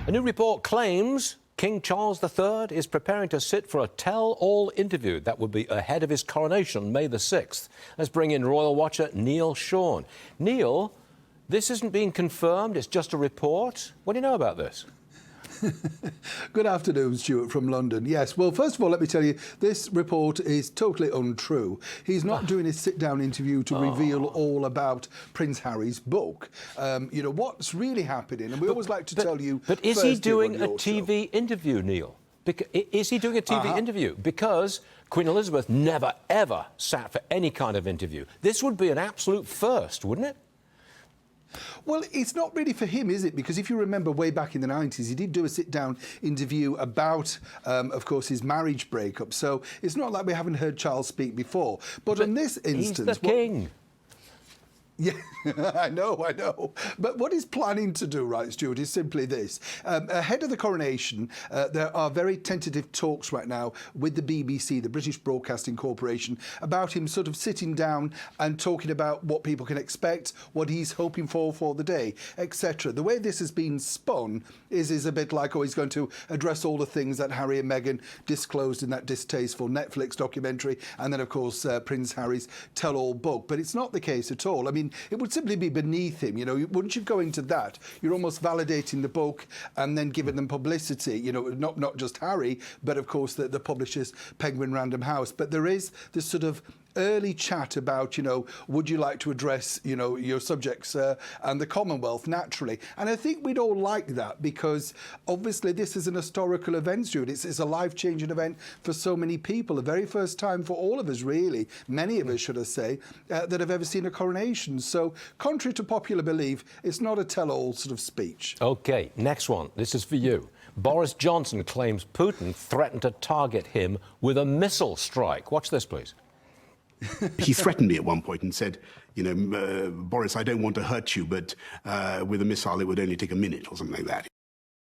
A new report claims King Charles III is preparing to sit for a tell-all interview that would be ahead of his coronation on May the 6th. Let's bring in royal watcher Neil Sean. Neil, this isn't being confirmed, it's just a report. What do you know about this? Good afternoon, Stuart from London. Yes, well, first of all, let me tell you, this report is totally untrue. He's not doing a sit-down interview to reveal all about Prince Harry's book. You know, what's really happening, and we always like to tell you... But is he doing a TV interview, Neil? Is he doing a TV interview? Because Queen Elizabeth never, ever sat for any kind of interview. This would be an absolute first, wouldn't it? Well, it's not really for him, is it? Because if you remember way back in the 90s, he did do a sit-down interview about, of course, his marriage breakup. So it's not like we haven't heard Charles speak before. But in this instance... He's the king. Yeah, I know. But what he's planning to do, right, Stuart, is simply this. Ahead of the coronation, there are very tentative talks right now with the BBC, the British Broadcasting Corporation, about him sort of sitting down and talking about what people can expect, what he's hoping for the day, etc. The way this has been spun is a bit like, oh, he's going to address all the things that Harry and Meghan disclosed in that distasteful Netflix documentary, and then, of course, Prince Harry's tell-all book. But it's not the case at all. I mean, it would simply be beneath him, you know. Once you go into that, you're almost validating the book and then giving them publicity, you know, not just Harry, but of course the publishers, Penguin Random House. But there is this sort of early chat about, you know, would you like to address, you know, your subjects and the Commonwealth, naturally. And I think we'd all like that because obviously this is an historical event, Stuart. It's a life-changing event for so many people. The very first time for all of us, really, many of us, should I say, that have ever seen a coronation. So contrary to popular belief, it's not a tell-all sort of speech. OK, next one. This is for you. Boris Johnson claims Putin threatened to target him with a missile strike. Watch this, please. He threatened me at one point and said, you know, Boris, I don't want to hurt you, but with a missile it would only take a minute or something like that.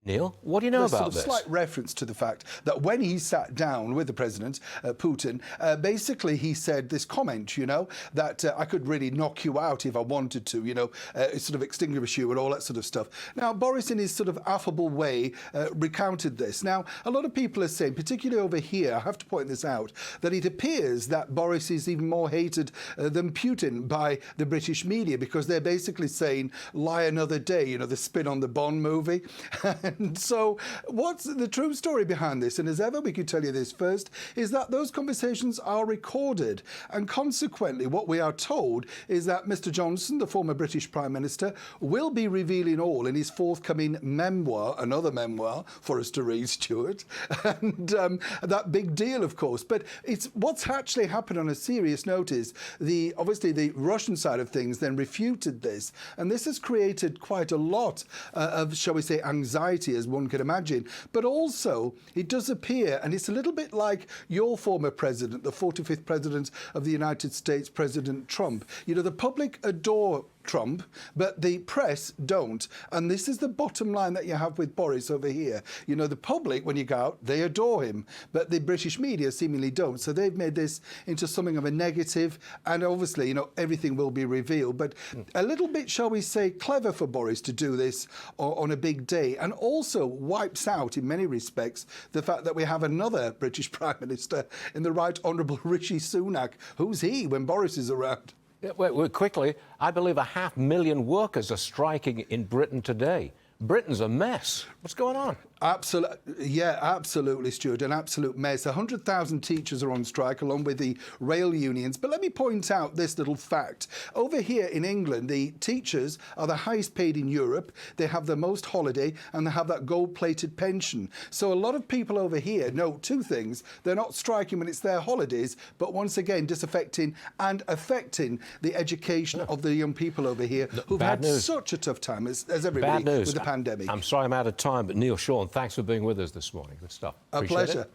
Neil, what do you know about this? Slight reference to the fact that when he sat down with the president, Putin, basically he said this comment, you know, that I could really knock you out if I wanted to, you know, sort of extinguish you and all that sort of stuff. Now, Boris, in his sort of affable way, recounted this. Now, a lot of people are saying, particularly over here, I have to point this out, that it appears that Boris is even more hated than Putin by the British media, because they're basically saying, lie another day, you know, the spin on the Bond movie. And so what's the true story behind this? And as ever, we could tell you this first, is that those conversations are recorded. And consequently, what we are told is that Mr. Johnson, the former British Prime Minister, will be revealing all in his forthcoming memoir, another memoir for us to read, Stuart. And that big deal, of course. But it's what's actually happened on a serious note is obviously the Russian side of things then refuted this. And this has created quite a lot of, shall we say, anxiety, as one can imagine. But also, it does appear, and it's a little bit like your former president, the 45th president of the United States, President Trump. You know, the public adore Trump, but the press don't. And this is the bottom line that you have with Boris over here. You know, the public, when you go out, they adore him, but the British media seemingly don't. So they've made this into something of a negative, and obviously, you know, everything will be revealed. But a little bit, shall we say, clever for Boris to do this on a big day, and also wipes out, in many respects, the fact that we have another British Prime Minister in the Right Honourable Rishi Sunak. Who's he when Boris is around? Yeah, wait, quickly, I believe 500,000 workers are striking in Britain today. Britain's a mess. What's going on? Absolutely, Stuart, an absolute mess. 100,000 teachers are on strike, along with the rail unions. But let me point out this little fact. Over here in England, the teachers are the highest paid in Europe. They have the most holiday, and they have that gold-plated pension. So a lot of people over here know two things. They're not striking when it's their holidays, but once again, disaffecting and affecting the education of the young people over here who've had such a tough time, as everybody, with the pandemic. I'm sorry I'm out of time, but Neil Sean, thanks for being with us this morning. Good stuff. A pleasure.